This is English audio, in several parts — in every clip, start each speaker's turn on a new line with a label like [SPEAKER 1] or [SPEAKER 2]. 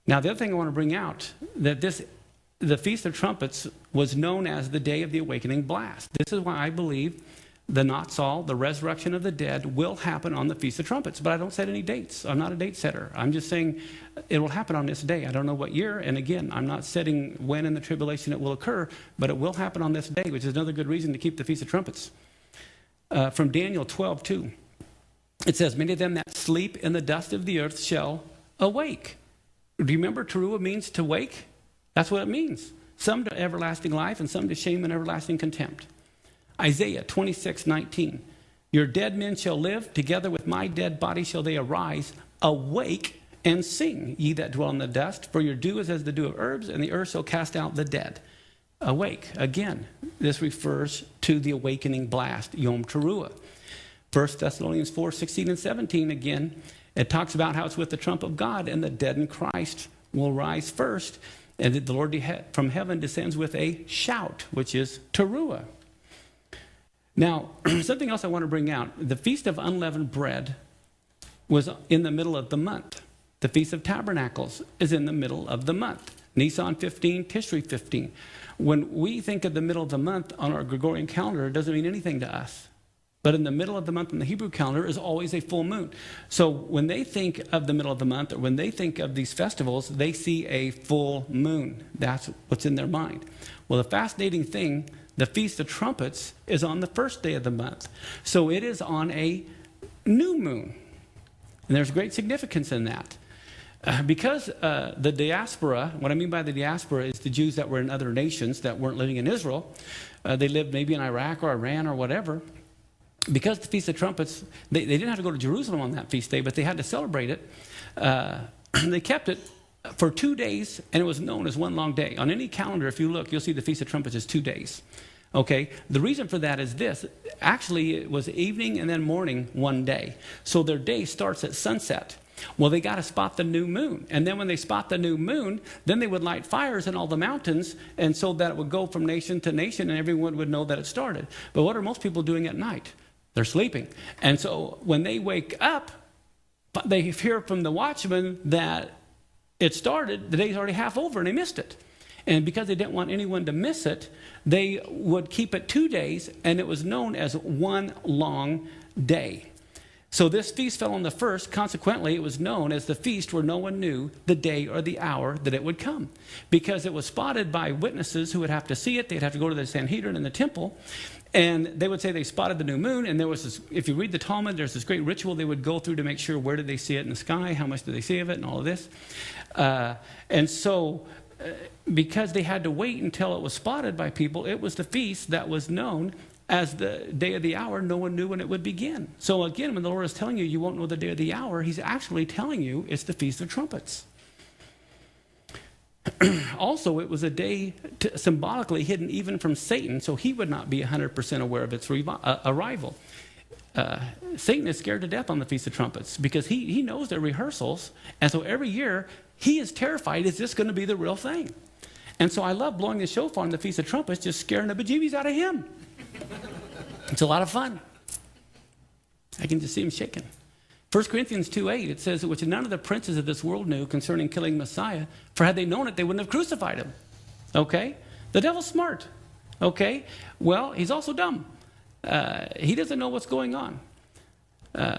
[SPEAKER 1] Now, the other thing I want to bring out, that the Feast of Trumpets was known as the Day of the Awakening Blast. This is why I believe the Natsal, the resurrection of the dead, will happen on the Feast of Trumpets. But I don't set any dates. I'm not a date setter. I'm just saying it will happen on this day. I don't know what year. And again, I'm not setting when in the tribulation it will occur, but it will happen on this day, which is another good reason to keep the Feast of Trumpets. From Daniel 12:2, it says, many of them that sleep in the dust of the earth shall awake. Do you remember teruah means to wake? That's what it means. Some to everlasting life and some to shame and everlasting contempt. Isaiah 26:19. Your dead men shall live, together with my dead body shall they arise, awake and sing, ye that dwell in the dust, for your dew is as the dew of herbs, and the earth shall cast out the dead. Awake. Again, this refers to the awakening blast, Yom Teruah. 1 Thessalonians 4:16 and 17, again, it talks about how it's with the trump of God, and the dead in Christ will rise first, and the Lord from heaven descends with a shout, which is Teruah. Now, something else I want to bring out. The Feast of Unleavened Bread was in the middle of the month. The Feast of Tabernacles is in the middle of the month. Nisan 15, Tishri 15. When we think of the middle of the month on our Gregorian calendar, it doesn't mean anything to us. But in the middle of the month in the Hebrew calendar is always a full moon. So when they think of the middle of the month, or when they think of these festivals, they see a full moon. That's what's in their mind. Well, the fascinating thing, the Feast of Trumpets is on the first day of the month. So it is on a new moon. And there's great significance in that. Because the diaspora, what I mean by the diaspora is the Jews that were in other nations that weren't living in Israel. They lived maybe in Iraq or Iran or whatever. Because the Feast of Trumpets, they didn't have to go to Jerusalem on that feast day, but they had to celebrate it. They kept it for 2 days, and it was known as one long day. On any calendar, if you look, you'll see the Feast of Trumpets is 2 days. Okay, the reason for that is this. Actually, it was evening and then morning one day. So their day starts at sunset. Well, they got to spot the new moon. And then when they spot the new moon, then they would light fires in all the mountains, and so that it would go from nation to nation, and everyone would know that it started. But what are most people doing at night? They're sleeping. And so when they wake up, they hear from the watchman that it started, the day's already half over, and they missed it. And because they didn't want anyone to miss it, they would keep it 2 days, and it was known as one long day. So this feast fell on the first. Consequently, it was known as the feast where no one knew the day or the hour that it would come, because it was spotted by witnesses who would have to see it. They'd have to go to the Sanhedrin in the temple, and they would say they spotted the new moon. And there was this, if you read the Talmud, there's this great ritual they would go through to make sure where did they see it in the sky, how much did they see of it, and all of this. And so because they had to wait until it was spotted by people, it was the feast that was known as the day of the hour. No one knew when it would begin. So again, when the Lord is telling you you won't know the day of the hour, he's actually telling you it's the Feast of Trumpets. Also, it was a day symbolically hidden even from Satan, so he would not be 100% aware of its arrival. Satan is scared to death on the Feast of Trumpets because he knows their rehearsals, and so every year he is terrified, is this going to be the real thing? And so I love blowing the shofar on the Feast of Trumpets, just scaring the bejeebies out of him. It's a lot of fun. I can just see him shaking. 1 Corinthians 2:8, it says, which none of the princes of this world knew concerning killing Messiah, for had they known it, they wouldn't have crucified him. Okay? The devil's smart. Okay? Well, he's also dumb. He doesn't know what's going on.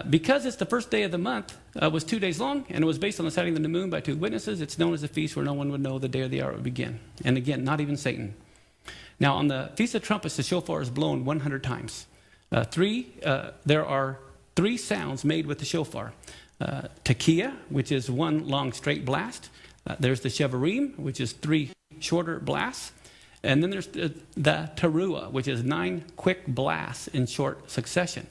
[SPEAKER 1] Because it's the first day of the month, was 2 days long, and it was based on the sighting of the new moon by 2 witnesses, it's known as a feast where no one would know the day or the hour it would begin. And again, not even Satan. Now, on the Feast of Trumpets, the shofar is blown 100 times. There are 3 sounds made with the shofar. Tekiah, which is 1 long straight blast. There's the Shevarim, which is 3 shorter blasts. And then there's the Teruah, which is 9 quick blasts in short succession.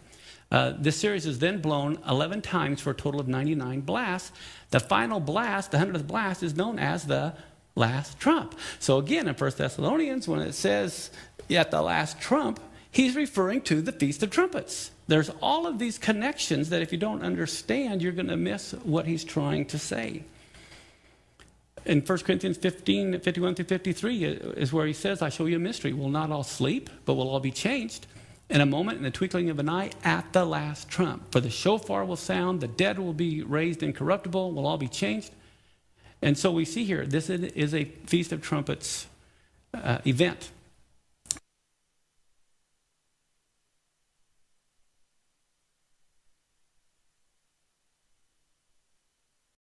[SPEAKER 1] This series is then blown 11 times for a total of 99 blasts. The final blast, the 100th blast, is known as the last trump. So again, in 1 Thessalonians, when it says at the last trump, he's referring to the Feast of Trumpets. There's all of these connections that if you don't understand, you're going to miss what he's trying to say. In 1 Corinthians 15, 51 through 53 is where he says, I show you a mystery. We'll not all sleep, but we'll all be changed in a moment, in the twinkling of an eye, at the last trump. For the shofar will sound, the dead will be raised incorruptible, we'll all be changed. And so we see here, this is a Feast of Trumpets event.